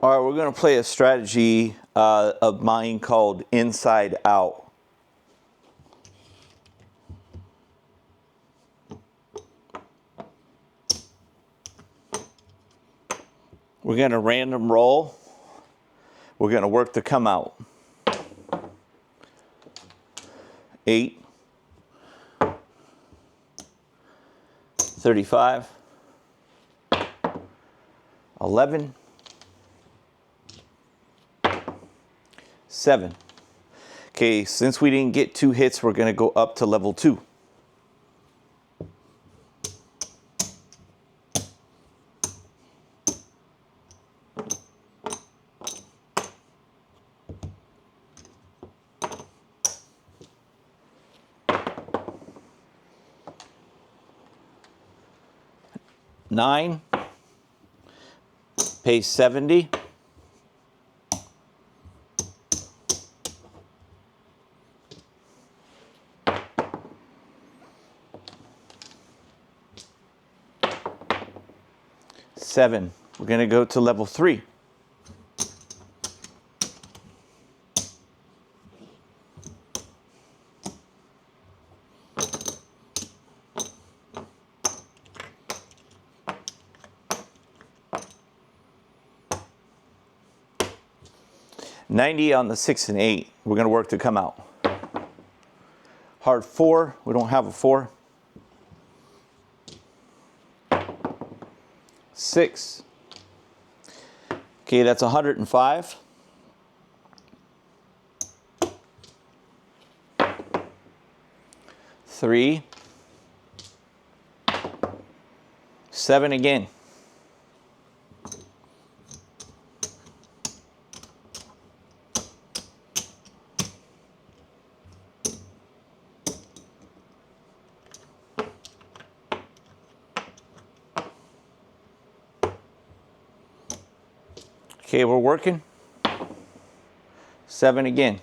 All right, we're going to play a strategy of mine called inside out. We're going to random roll. We're going to work to come out. 8, 35, 11, 7. Okay, since we didn't get 2 hits, we're going to go up to level 2. Nine, pays 70. 7. We're going to go to level 3. $90 on the 6 and 8. We're going to work to come out. Hard 4. We don't have a 4. 6. Okay, that's 105. 3. 7 again. Okay, we're working. 7 again.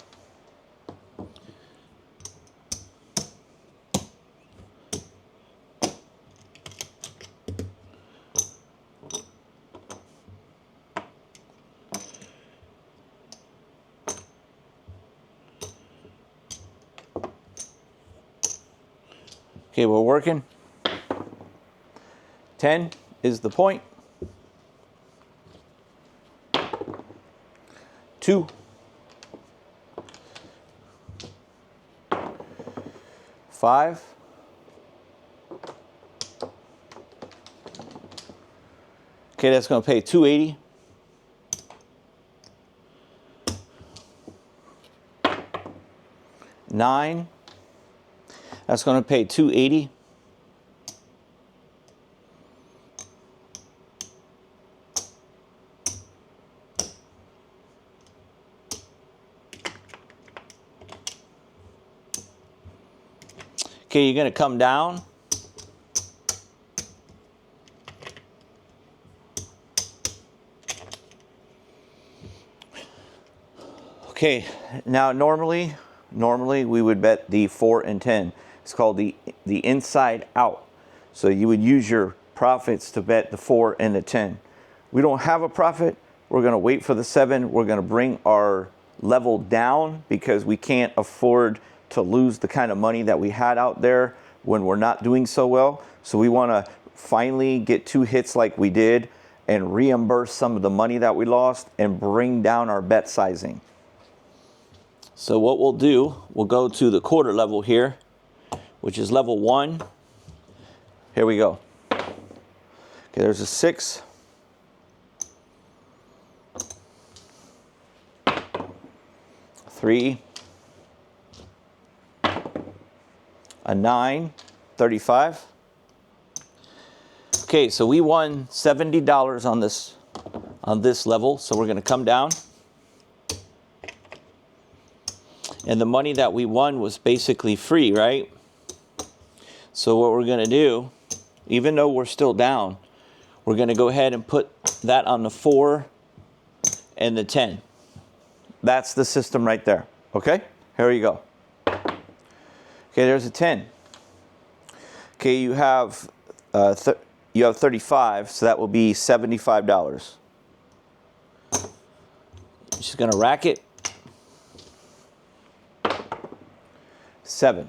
Okay, we're working. 10 is the point. 2. 5. 'Okay, that's going to pay 280. 9. That's going to pay 280. 'Okay, you're going to come down. Okay, now normally we would bet the 4 and 10. It's called the inside out. So you would use your profits to bet the 4 and the 10. We don't have a profit. We're going to wait for the 7. We're going to bring our level down because we can't afford to lose the kind of money that we had out there when we're not doing so well. So we want to finally get 2 hits like we did and reimburse some of the money that we lost and bring down our bet sizing. So what we'll do, we'll go to the quarter level here, which is level 1. Here we go. Okay, there's a 6. 3. A 9, 35. Okay, so we won $70 on this level, so we're going to come down. And the money that we won was basically free, right? So what we're going to do, even though we're still down, we're going to go ahead and put that on the 4 and the 10. That's the system right there. Okay, here you go. Okay, there's a 10. Okay, you have 35, so that will be $75. Just going to rack it. 7.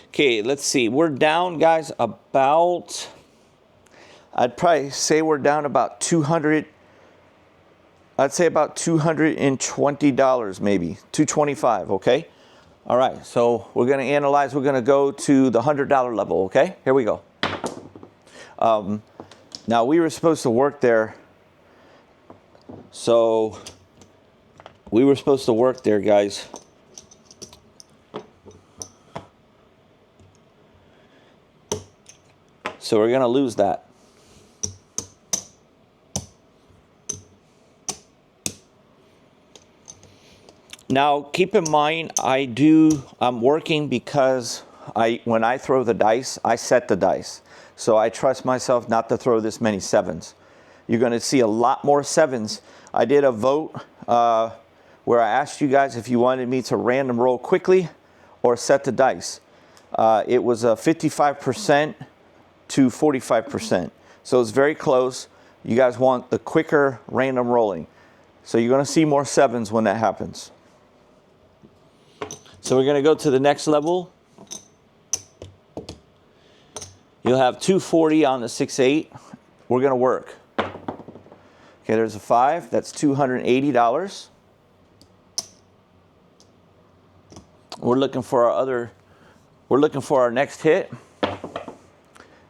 Okay, let's see. We're down, guys, about, I'd probably say we're down about 200. I'd say about $220 maybe, $225, okay? All right, so we're going to analyze. We're going to go to the $100 level, okay? Here we go. Now, we were supposed to work there. So, we were supposed to work there, guys. So, we're going to lose that. Now, keep in mind, I'm working because when I throw the dice, I set the dice. So I trust myself not to throw this many 7s. You're going to see a lot more 7s. I did a vote where I asked you guys if you wanted me to random roll quickly or set the dice. It was a 55% to 45%. So it's very close. You guys want the quicker random rolling. So you're going to see more 7s when that happens. So we're going to go to the next level. You'll have 240 on the 6-8. We're going to work. Okay, there's a 5. That's $280. We're looking for our next hit.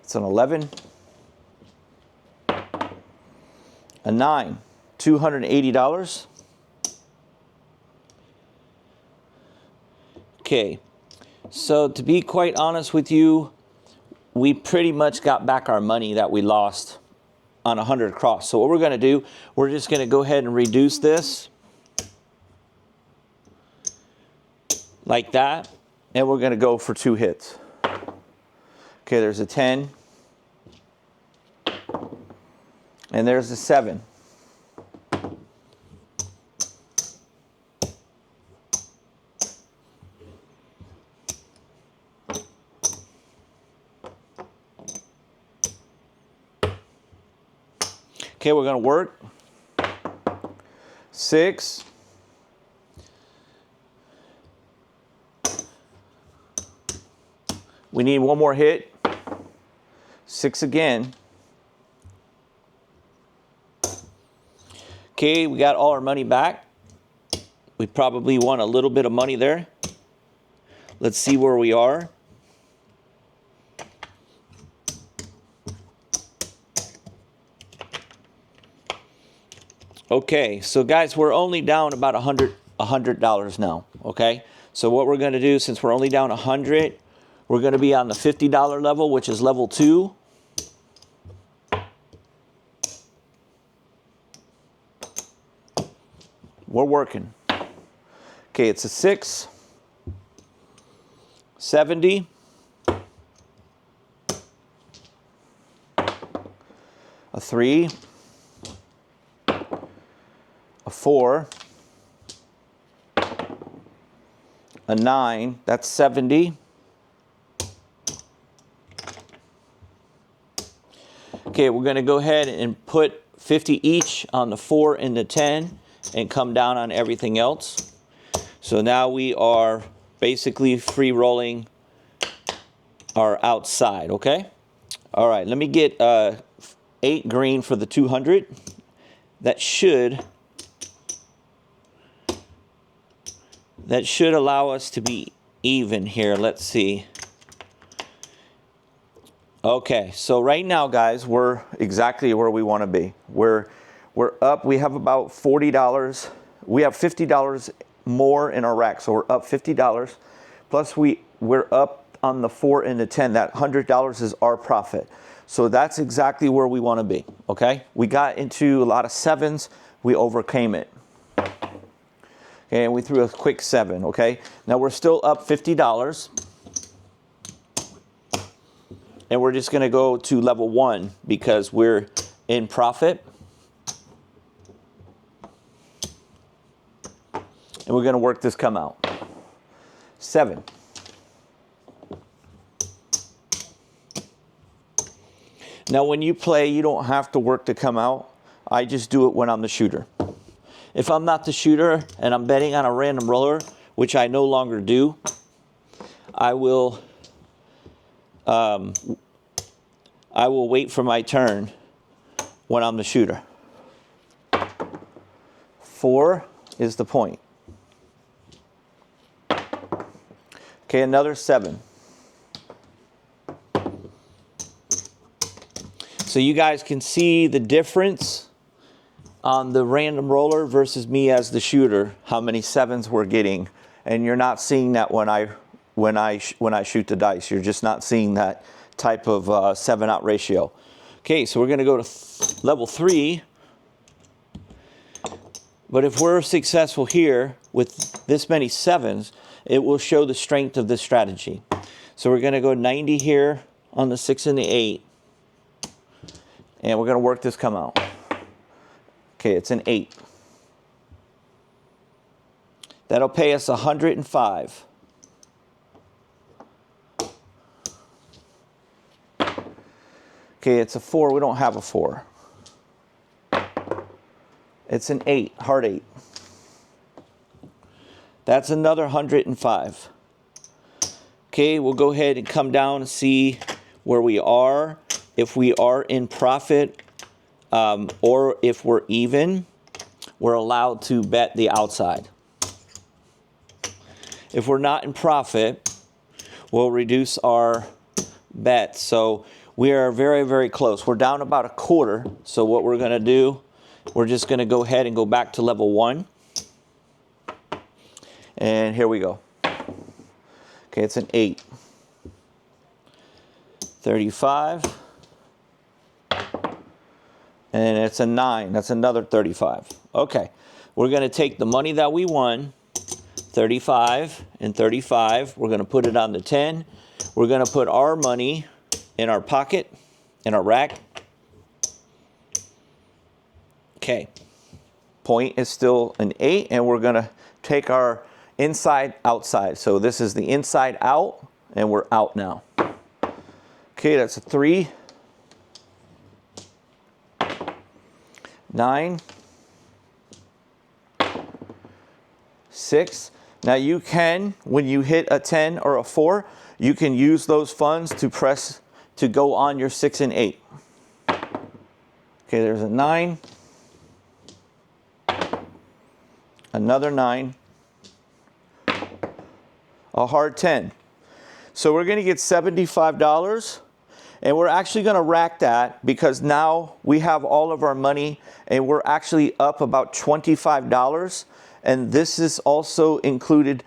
It's an 11. A 9, $280. Okay, so to be quite honest with you, we pretty much got back our money that we lost on 100 cross. So what we're going to do, we're just going to go ahead and reduce this like that, and we're going to go for 2 hits. Okay, there's a 10, and there's a 7. Okay, we're going to work. 6. We need one more hit. 6 again. Okay, we got all our money back. We probably won a little bit of money there. Let's see where we are. Okay, so guys, we're only down about $100 now, okay? So what we're going to do, since we're only down 100, we're going to be on the $50 level, which is level 2. We're working. Okay, it's a 6, 70, a 3, a 4, a 9, that's 70. Okay, we're going to go ahead and put 50 each on the 4 and the 10 and come down on everything else. So now we are basically free rolling our outside, okay? All right, let me get 8 green for the 200. That should allow us to be even here. Let's see. Okay, so right now, guys, we're exactly where we want to be. We're up. We have about $40. We have $50 more in our rack, so we're up $50. Plus, we're up on the 4 and the 10. That $100 is our profit. So that's exactly where we want to be. Okay, we got into a lot of 7s. We overcame it. Okay, and we threw a quick 7, okay? Now we're still up $50. And we're just going to go to level 1 because we're in profit. And we're going to work this come out. 7. Now, when you play, you don't have to work to come out. I just do it when I'm the shooter. If I'm not the shooter and I'm betting on a random roller, which I no longer do, I will wait for my turn when I'm the shooter. 4 is the point. Okay, another 7. So you guys can see the difference on the random roller versus me as the shooter, how many 7s we're getting. And you're not seeing that when I shoot the dice. You're just not seeing that type of 7-out ratio. Okay, so we're going to go to level 3. But if we're successful here with this many 7s, it will show the strength of this strategy. So we're going to go 90 here on the 6 and the 8. And we're going to work this come out. Okay, it's an 8. That'll pay us 105. Okay, it's a 4. We don't have a 4. It's an 8, hard 8. That's another 105. Okay, we'll go ahead and come down and see where we are. If we are in profit or if we're even, we're allowed to bet the outside. If we're not in profit, we'll reduce our bet. So we are very, very close. We're down about a quarter. So what we're going to do, we're just going to go ahead and go back to level 1. And here we go. Okay, it's an 8. 35. And it's a 9. That's another 35. Okay, we're going to take the money that we won, 35 and 35. We're going to put it on the 10. We're going to put our money in our pocket, in our rack. Okay, point is still an 8, and we're going to take our inside, outside. So this is the inside out, and we're out now. Okay, that's a 3. 9, 6. Now you can, when you hit a 10 or a 4, you can use those funds to press to go on your 6 and 8. Okay, there's a 9, another 9, a hard 10. So we're going to get $75. And we're actually going to rack that because now we have all of our money and we're actually up about $25. And this is also included,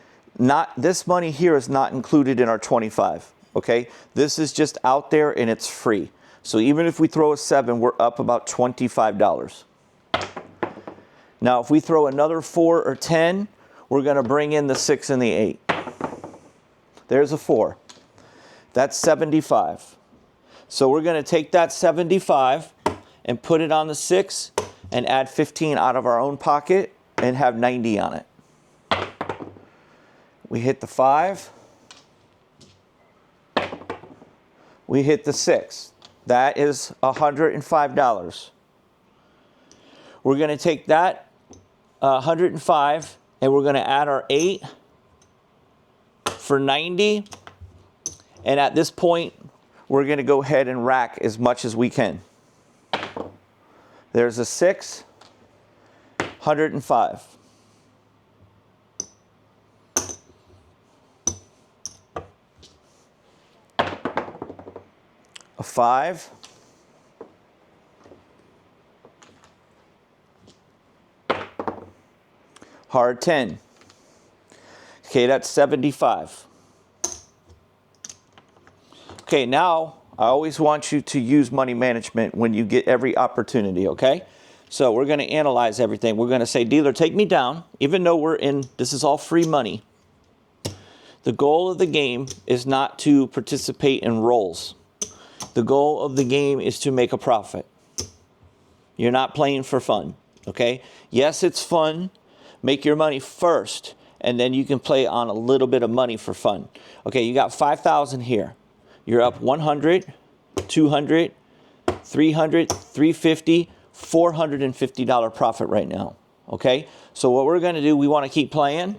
this money here is not included in our 25. Okay, this is just out there and it's free. So even if we throw a 7, we're up about $25. Now, if we throw another 4 or 10, we're going to bring in the 6 and the 8. There's a 4. That's 75. So we're going to take that 75 and put it on the 6 and add 15 out of our own pocket and have 90 on it. We hit the 5. We hit the 6. That is $105. We're going to take that 105 and we're going to add our 8 for 90. And at this point, we're going to go ahead and rack as much as we can. There's a 6, 105. A 5. Hard 10. Okay, that's 75. Okay, now I always want you to use money management when you get every opportunity, okay? So we're going to analyze everything. We're going to say, dealer, take me down. Even though this is all free money. The goal of the game is not to participate in rolls. The goal of the game is to make a profit. You're not playing for fun, okay? Yes, it's fun. Make your money first, and then you can play on a little bit of money for fun. Okay, you got 5,000 here. You're up 100, 200, $300, $350, $450 profit right now. Okay, so what we're going to do, we want to keep playing.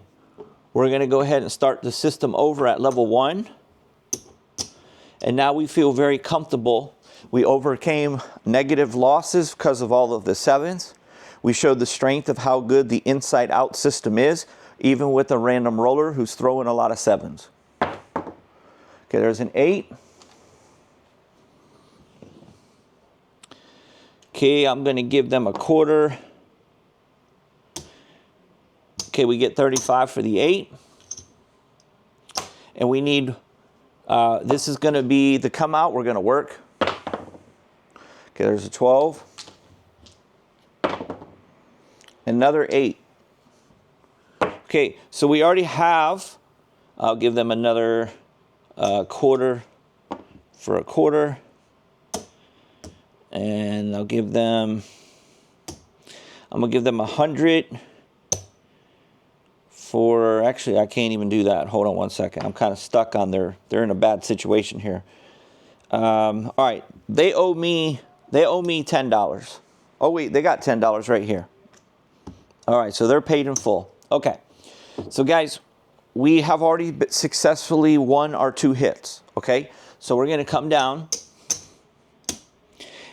We're going to go ahead and start the system over at level 1. And now we feel very comfortable. We overcame negative losses because of all of the 7s. We showed the strength of how good the inside out system is, even with a random roller who's throwing a lot of 7s. Okay, there's an 8. Okay, I'm going to give them a quarter. Okay, we get 35 for the 8. And we need, this is going to be the come out. We're going to work. Okay, there's a 12. Another 8. Okay, so we already have, I'll give them another quarter for a quarter. And I'll give them, I'm going to give them 100 for, actually, I can't even do that. Hold on one second. I'm kind of stuck on they're in a bad situation here. All right, they owe me $10. Oh, wait, they got $10 right here. All right, so they're paid in full. Okay, so guys, we have already successfully won our 2 hits, okay? So we're going to come down,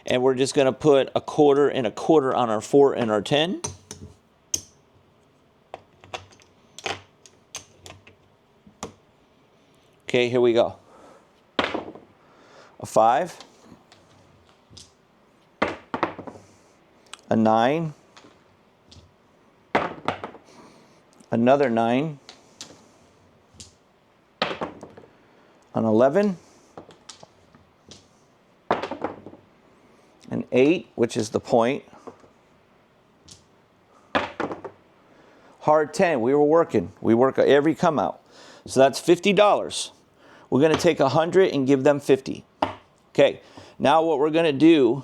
and we're just going to put a quarter and a quarter on our 4 and our 10. Okay, here we go. A 5. A 9. Another 9. An 11. An 8, which is the point. Hard 10. We were working. We work every come out. So that's $50. We're going to take 100 and give them 50. Okay. Now what we're going to do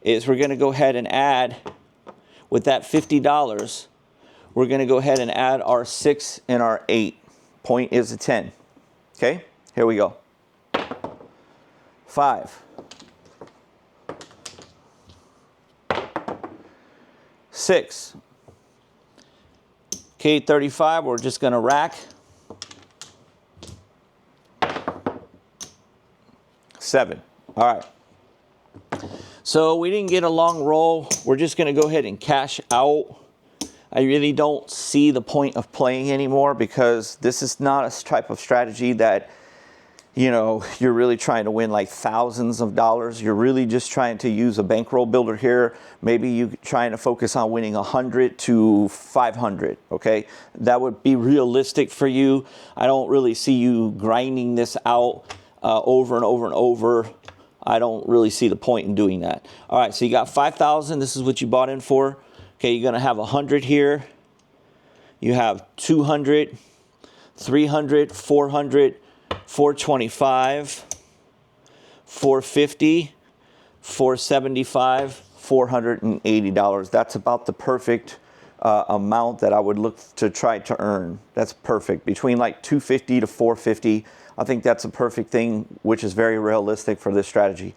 is we're going to go ahead and add, with that $50, we're going to go ahead and add our 6 and our 8. Point is a 10. Okay. Here we go. 5. 6. Okay, 35, we're just going to rack. 7. All right. So we didn't get a long roll. We're just going to go ahead and cash out. I really don't see the point of playing anymore because this is not a type of strategy that, you know, you're really trying to win like thousands of dollars. You're really just trying to use a bankroll builder here. Maybe you're trying to focus on winning 100 to 500, okay? That would be realistic for you. I don't really see you grinding this out over and over and over. I don't really see the point in doing that. All right, so you got 5,000. This is what you bought in for. Okay, you're going to have 100 here. You have 200, 300, 400, 425, 450, 475, $480. That's about the perfect amount that I would look to try to earn. That's perfect. Between like 250 to 450, I think that's a perfect thing, which is very realistic for this strategy.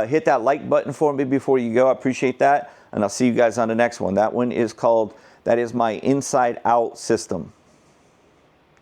Hit that like button for me before you go. I appreciate that. And I'll see you guys on the next one. That one is called, that is my inside out system.